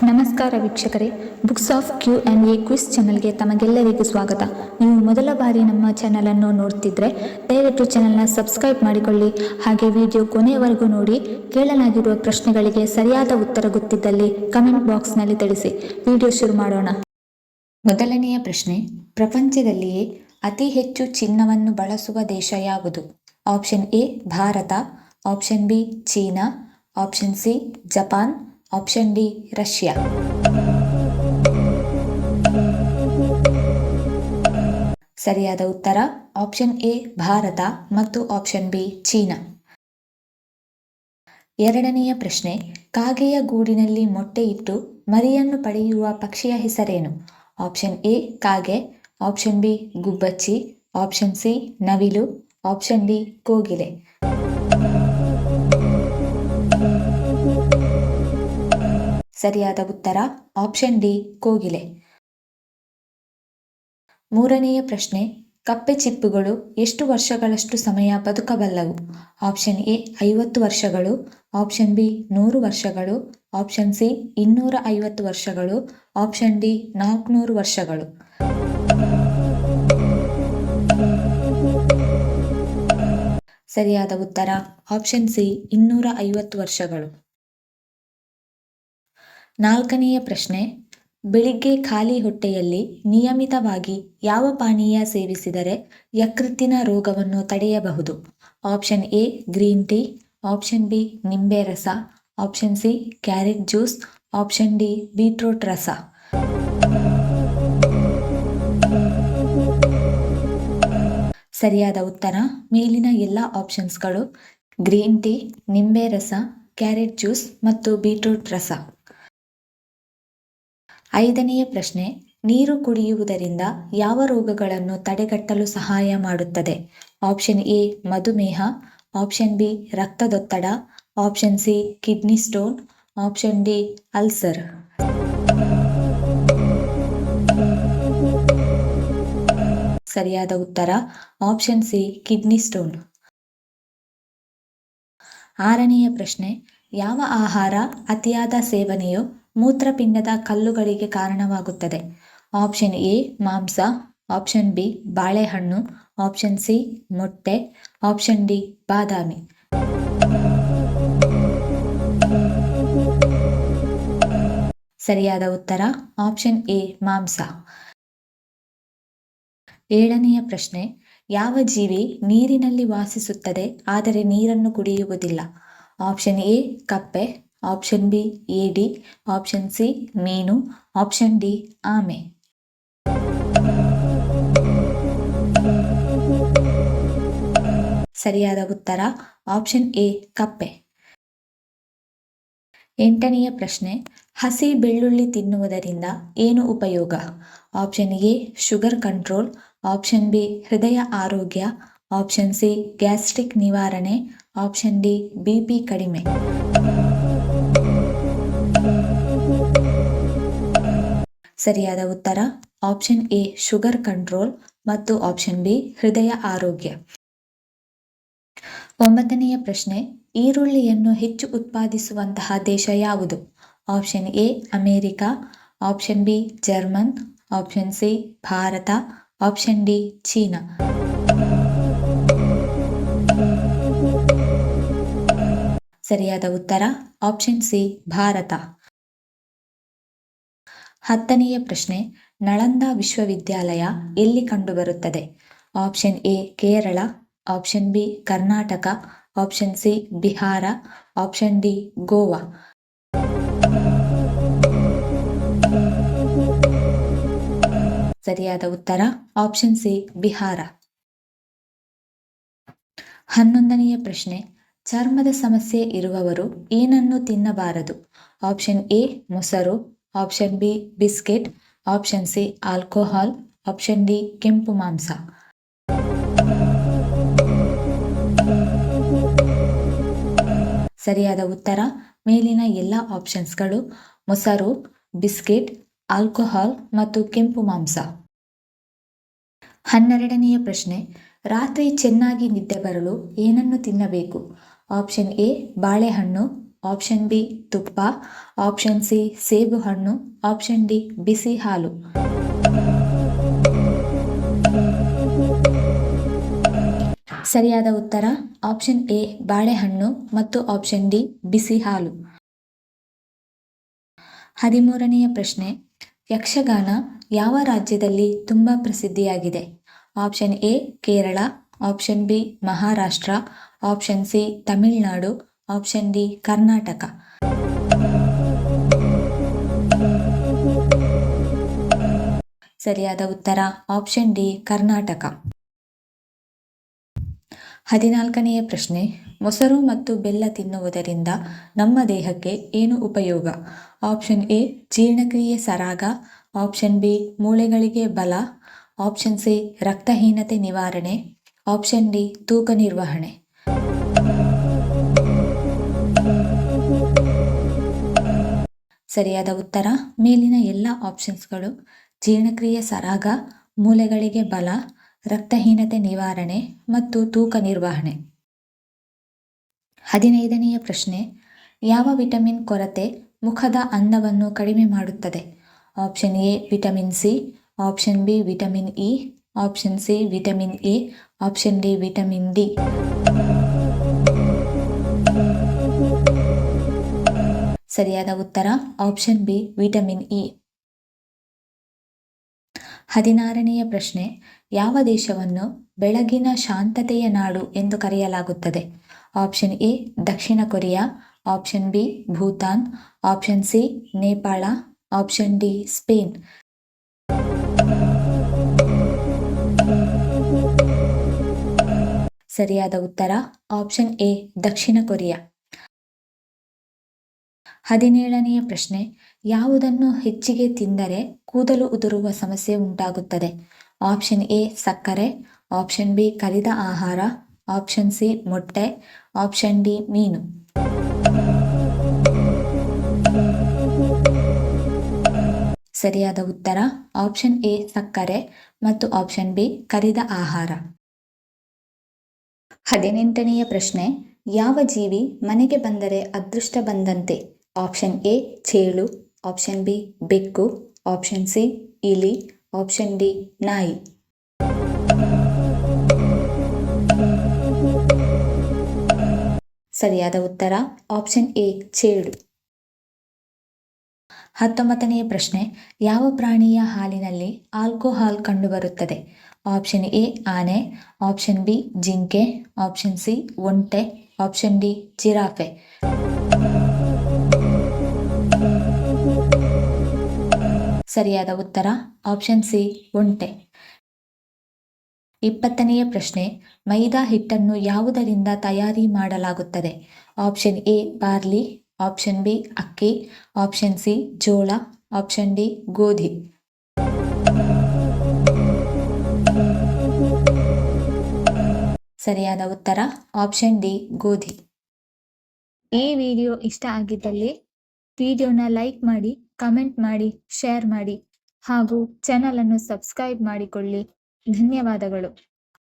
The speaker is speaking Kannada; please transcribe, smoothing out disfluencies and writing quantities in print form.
ನಮಸ್ಕಾರ ವೀಕ್ಷಕರೇ, ಬುಕ್ಸ್ ಆಫ್ Q&A ಕ್ವಿಸ್ ಚಾನಲ್ಗೆ ತಮಗೆಲ್ಲರಿಗೂ ಸ್ವಾಗತ. ನೀವು ಮೊದಲ ಬಾರಿ ನಮ್ಮ ಚಾನಲನ್ನು ನೋಡ್ತಿದ್ರೆ ದಯವಿಟ್ಟು ಚಾನಲ್ನ ಸಬ್ಸ್ಕ್ರೈಬ್ ಮಾಡಿಕೊಳ್ಳಿ. ಹಾಗೆ ವಿಡಿಯೋ ಕೊನೆಯವರೆಗೂ ನೋಡಿ. ಕೇಳಲಾಗಿರುವ ಪ್ರಶ್ನೆಗಳಿಗೆ ಸರಿಯಾದ ಉತ್ತರ ಗೊತ್ತಿದ್ದಲ್ಲಿ ಕಮೆಂಟ್ ಬಾಕ್ಸ್ನಲ್ಲಿ ತಿಳಿಸಿ. ವಿಡಿಯೋ ಶುರು ಮಾಡೋಣ. ಮೊದಲನೆಯ ಪ್ರಶ್ನೆ, ಪ್ರಪಂಚದಲ್ಲಿಯೇ ಅತಿ ಹೆಚ್ಚು ಚಿನ್ನವನ್ನು ಬಳಸುವ ದೇಶ ಯಾವುದು? Option A Bharat, option B China, option C Japan, option D Russia. ಸರಿಯಾದ ಉತ್ತರ ಆಪ್ಷನ್ ಎ ಭಾರತ ಮತ್ತು ಆಪ್ಷನ್ ಬಿ ಚೀನಾ. ಎರಡನೆಯ ಪ್ರಶ್ನೆ, ಕಾಗೆಯ ಗೂಡಿನಲ್ಲಿ ಮೊಟ್ಟೆ ಇಟ್ಟು ಮರಿಯನ್ನು ಪಡೆಯುವ ಪಕ್ಷಿಯ ಹೆಸರೇನು? ಆಪ್ಷನ್ ಎ ಕಾಗೆ, ಆಪ್ಷನ್ ಬಿ ಗುಬ್ಬಚ್ಚಿ, ಆಪ್ಷನ್ ಸಿ ನವಿಲು, ಆಪ್ಷನ್ ಡಿ ಕೋಗಿಲೆ. ಸರಿಯಾದ ಉತ್ತರ ಆಪ್ಷನ್ ಡಿ ಕೋಗಿಲೆ. ಮೂರನೆಯ ಪ್ರಶ್ನೆ, ಕಪ್ಪೆ ಚಿಪ್ಪುಗಳು ಎಷ್ಟು ವರ್ಷಗಳಷ್ಟು ಸಮಯ ಬದುಕಬಲ್ಲವು? ಆಪ್ಷನ್ ಎ 50 ವರ್ಷಗಳು, ಆಪ್ಷನ್ ಬಿ 100 ವರ್ಷಗಳು, ಆಪ್ಷನ್ ಸಿ 250 ವರ್ಷಗಳು, ಆಪ್ಷನ್ ಡಿ 400 ವರ್ಷಗಳು. ಸರಿಯಾದ ಉತ್ತರ ಆಪ್ಷನ್ ಸಿ 250 ವರ್ಷಗಳು. ನಾಲ್ಕನೆಯ ಪ್ರಶ್ನೆ, ಬೆಳಿಗ್ಗೆ ಖಾಲಿ ಹೊಟ್ಟೆಯಲ್ಲಿ ನಿಯಮಿತವಾಗಿ ಯಾವ ಪಾನೀಯ ಸೇವಿಸಿದರೆ ಯಕೃತ್ತಿನ ರೋಗವನ್ನು ತಡೆಯಬಹುದು? Option A green tea, option B ನಿಂಬೆ ರಸ, option C carrot juice, option D beetroot ರಸ. ಸರಿಯಾದ ಉತ್ತರ ಮೇಲಿನ ಎಲ್ಲ ಆಪ್ಷನ್ಸ್ಗಳು ಗ್ರೀನ್ ಟೀ, ನಿಂಬೆ ರಸ, ಕ್ಯಾರೆಟ್ ಜ್ಯೂಸ್ ಮತ್ತು ಬೀಟ್ರೂಟ್ ರಸ. ಐದನೆಯ ಪ್ರಶ್ನೆ, ನೀರು ಕುಡಿಯುವುದರಿಂದ ಯಾವ ರೋಗಗಳನ್ನು ತಡೆಗಟ್ಟಲು ಸಹಾಯ ಮಾಡುತ್ತದೆ? ಆಪ್ಷನ್ ಎ ಮಧುಮೇಹ, ಆಪ್ಷನ್ ಬಿ ರಕ್ತದೊತ್ತಡ, option C kidney stone, option D ulcer. ಸರಿಯಾದ ಉತ್ತರ ಆಪ್ಷನ್ ಸಿ ಕಿಡ್ನಿ ಸ್ಟೋನ್. ಆರನೆಯ ಪ್ರಶ್ನೆ, ಯಾವ ಆಹಾರ ಅತಿಯಾದ ಸೇವನೆಯು ಮೂತ್ರಪಿಂಡದ ಕಲ್ಲುಗಳಿಗೆ ಕಾರಣವಾಗುತ್ತದೆ? ಆಪ್ಷನ್ ಎ ಮಾಂಸ, ಆಪ್ಷನ್ ಬಿ ಬಾಳೆಹಣ್ಣು, ಆಪ್ಷನ್ ಸಿ ಮೊಟ್ಟೆ, ಆಪ್ಷನ್ ಡಿ ಬಾದಾಮಿ. ಸರಿಯಾದ ಉತ್ತರ ಆಪ್ಷನ್ ಎ ಮಾಂಸ. ಏಳನೆಯ ಪ್ರಶ್ನೆ, ಯಾವ ಜೀವಿ ನೀರಿನಲ್ಲಿ ವಾಸಿಸುತ್ತದೆ ಆದರೆ ನೀರನ್ನು ಕುಡಿಯುವುದಿಲ್ಲ? ಆಪ್ಷನ್ ಎ ಕಪ್ಪೆ, ಆಪ್ಷನ್ ಬಿ ಏಡಿ, ಆಪ್ಷನ್ ಸಿ ಮೀನು, ಆಪ್ಷನ್ ಡಿ ಆಮೆ. ಸರಿಯಾದ ಉತ್ತರ ಆಪ್ಷನ್ ಎ ಕಪ್ಪೆ. ಎಂಟನೆಯ ಪ್ರಶ್ನೆ, ಹಸಿ ಬೆಳ್ಳುಳ್ಳಿ ತಿನ್ನುವುದರಿಂದ ಏನು ಉಪಯೋಗ? Option A sugar control, option B ಹೃದಯ ಆರೋಗ್ಯ, ಆಪ್ಷನ್ ಸಿ ಗ್ಯಾಸ್ಟ್ರಿಕ್ ನಿವಾರಣೆ, ಆಪ್ಷನ್ ಡಿ ಬಿಪಿ ಕಡಿಮೆ. ಸರಿಯಾದ ಉತ್ತರ ಆಪ್ಷನ್ ಎ ಶುಗರ್ ಕಂಟ್ರೋಲ್ ಮತ್ತು ಆಪ್ಷನ್ ಬಿ ಹೃದಯ ಆರೋಗ್ಯ. ಒಂಬತ್ತನೆಯ ಪ್ರಶ್ನೆ, ಈರುಳ್ಳಿಯನ್ನು ಹೆಚ್ಚು ಉತ್ಪಾದಿಸುವಂತಹ ದೇಶ ಯಾವುದು? Option A America, option B German, option C Bharat, option D China. ಸರಿಯಾದ ಉತ್ತರ ಆಪ್ಷನ್ ಸಿ ಭಾರತ. ಹತ್ತನೆಯ ಪ್ರಶ್ನೆ, ನಳಂದ ವಿಶ್ವವಿದ್ಯಾಲಯ ಎಲ್ಲಿ ಕಂಡುಬರುತ್ತದೆ? Option A Kerala, option B Karnataka, option C Bihar, option D Goa. ಸರಿಯಾದ ಉತ್ತರ ಆಪ್ಷನ್ ಸಿ ಬಿಹಾರ. ಹನ್ನೊಂದನೆಯ ಪ್ರಶ್ನೆ, ಚರ್ಮದ ಸಮಸ್ಯೆ ಇರುವವರು ಏನನ್ನು ತಿನ್ನಬಾರದು? ಆಪ್ಷನ್ ಎ ಮೊಸರು, option B biscuit, option C alcohol, option D ಕೆಂಪು ಮಾಂಸ. ಸರಿಯಾದ ಉತ್ತರ ಮೇಲಿನ ಎಲ್ಲ ಆಪ್ಷನ್ಸ್ಗಳು ಮೊಸರು, ಬಿಸ್ಕೆಟ್, ಆಲ್ಕೋಹಾಲ್ ಮತ್ತು ಕೆಂಪು ಮಾಂಸ. ಹನ್ನೆರಡನೆಯ ಪ್ರಶ್ನೆ, ರಾತ್ರಿ ಚೆನ್ನಾಗಿ ನಿದ್ದೆ ಬರಲು ಏನನ್ನು ತಿನ್ನಬೇಕು? ಆಪ್ಷನ್ ಎ ಬಾಳೆಹಣ್ಣು, ಆಪ್ಷನ್ ಬಿ ತುಪ್ಪ, ಆಪ್ಷನ್ ಸಿ ಸೇಬು ಹಣ್ಣು, ಆಪ್ಷನ್ ಡಿ ಬಿಸಿ ಹಾಲು. ಸರಿಯಾದ ಉತ್ತರ ಆಪ್ಷನ್ ಎ ಬಾಳೆಹಣ್ಣು ಮತ್ತು ಆಪ್ಷನ್ ಡಿ ಬಿಸಿ ಹಾಲು. 13ನೆಯ ಪ್ರಶ್ನೆ, ಯಕ್ಷಗಾನ ಯಾವ ರಾಜ್ಯದಲ್ಲಿ ತುಂಬ ಪ್ರಸಿದ್ಧಿಯಾಗಿದೆ? Option A Kerala, option B Maharashtra, option C Tamil Nadu, option D Karnataka. ಸರಿಯಾದ ಉತ್ತರ ಆಪ್ಷನ್ ಡಿ ಕರ್ನಾಟಕ. 14ನೆಯ ಪ್ರಶ್ನೆ, ಮೊಸರು ಮತ್ತು ಬೆಲ್ಲ ತಿನ್ನುವುದರಿಂದ ನಮ್ಮ ದೇಹಕ್ಕೆ ಏನು ಉಪಯೋಗ? ಆಪ್ಷನ್ ಎ ಜೀರ್ಣಕ್ರಿಯೆ ಸರಾಗ, ಆಪ್ಷನ್ ಬಿ ಮೂಳೆಗಳಿಗೆ ಬಲ, ಆಪ್ಷನ್ ಸಿ ರಕ್ತಹೀನತೆ ನಿವಾರಣೆ, ಆಪ್ಷನ್ ಡಿ ತೂಕ ನಿರ್ವಹಣೆ. ಸರಿಯಾದ ಉತ್ತರ ಮೇಲಿನ ಎಲ್ಲ ಆಪ್ಷನ್ಸ್ಗಳು ಜೀರ್ಣಕ್ರಿಯೆ ಸರಾಗ, ಮೂಳೆಗಳಿಗೆ ಬಲ, ರಕ್ತಹೀನತೆ ನಿವಾರಣೆ ಮತ್ತು ತೂಕ ನಿರ್ವಹಣೆ. 15ನೆಯ ಪ್ರಶ್ನೆ, ಯಾವ ವಿಟಮಿನ್ ಕೊರತೆ ಮುಖದ ಅಂದವನ್ನು ಕಡಿಮೆ ಮಾಡುತ್ತದೆ? Option A vitamin C, option B vitamin E, option C vitamin A, option D vitamin D. ಸರಿಯಾದ ಉತ್ತರ ಆಪ್ಷನ್ ಬಿ ವಿಟಮಿನ್ ಇ. 16ನೆಯ ಪ್ರಶ್ನೆ, ಯಾವ ದೇಶವನ್ನು ಬೆಳಗಿನ ಶಾಂತತೆಯ ನಾಡು ಎಂದು ಕರೆಯಲಾಗುತ್ತದೆ? Option A Dakshina Korea, option B Bhutan, option C Nepal, option D Spain. ಸರಿಯಾದ ಉತ್ತರ ಆಪ್ಷನ್ ಎ ದಕ್ಷಿಣ ಕೊರಿಯಾ. 17ನೆಯ ಪ್ರಶ್ನೆ, ಯಾವುದನ್ನು ಹೆಚ್ಚಿಗೆ ತಿಂದರೆ ಕೂದಲು ಉದುರುವ ಸಮಸ್ಯೆ ಉಂಟಾಗುತ್ತದೆ? ಆಪ್ಷನ್ ಎ ಸಕ್ಕರೆ, ಆಪ್ಷನ್ ಬಿ ಕರಿದ ಆಹಾರ, ಆಪ್ಷನ್ ಸಿ ಮೊಟ್ಟೆ, ಆಪ್ಷನ್ ಡಿ ಮೀನು. ಸರಿಯಾದ ಉತ್ತರ ಆಪ್ಷನ್ ಎ ಸಕ್ಕರೆ ಮತ್ತು ಆಪ್ಷನ್ ಬಿ ಕರಿದ ಆಹಾರ. 18ನೆಯ ಪ್ರಶ್ನೆ, ಯಾವ ಜೀವಿ ಮನೆಗೆ ಬಂದರೆ ಅದೃಷ್ಟ ಬಂದಂತೆ? ಆಪ್ಷನ್ ಎ ಚೇಳು, ಆಪ್ಷನ್ ಬಿ ಬೆಕ್ಕು, ಆಪ್ಷನ್ ಸಿ ಇಲಿ, ಆಪ್ಷನ್ ಡಿ ನಾಯಿ. ಸರಿಯಾದ ಉತ್ತರ ಆಪ್ಷನ್ ಎ ಚೇಳು. 19ನೆಯ ಪ್ರಶ್ನೆ, ಯಾವ ಪ್ರಾಣಿಯ ಹಾಲಿನಲ್ಲಿ ಆಲ್ಕೋಹಾಲ್ ಕಂಡುಬರುತ್ತದೆ? ಆಪ್ಷನ್ ಎ ಆನೆ, ಆಪ್ಷನ್ ಬಿ ಜಿಂಕೆ, ಆಪ್ಷನ್ ಸಿ ಒಂಟೆ, ಆಪ್ಷನ್ ಡಿ ಜಿರಾಫೆ. ಸರಿಯಾದ ಉತ್ತರ ಆಪ್ಷನ್ ಸಿ ಒಂಟೆ. 20ನೆಯ ಪ್ರಶ್ನೆ, ಮೈದಾ ಹಿಟ್ಟನ್ನು ಯಾವುದರಿಂದ ತಯಾರಿ ಮಾಡಲಾಗುತ್ತದೆ? Option A barley, option B ಅಕ್ಕಿ, ಆಪ್ಷನ್ ಸಿ ಜೋಳ, ಆಪ್ಷನ್ ಡಿ ಗೋಧಿ. ಸರಿಯಾದ ಉತ್ತರ ಆಪ್ಷನ್ ಡಿ ಗೋಧಿ. ಈ ವಿಡಿಯೋ ಇಷ್ಟ ಆಗಿದ್ದಲ್ಲಿ ವಿಡಿಯೋನ ಲೈಕ್ ಮಾಡಿ, ಕಮೆಂಟ್ ಮಾಡಿ, ಶೇರ್ ಮಾಡಿ ಹಾಗೂ ಚಾನಲ್ ಅನ್ನು ಸಬ್ಸ್ಕ್ರೈಬ್ ಮಾಡಿಕೊಳ್ಳಿ. ಧನ್ಯವಾದಗಳು.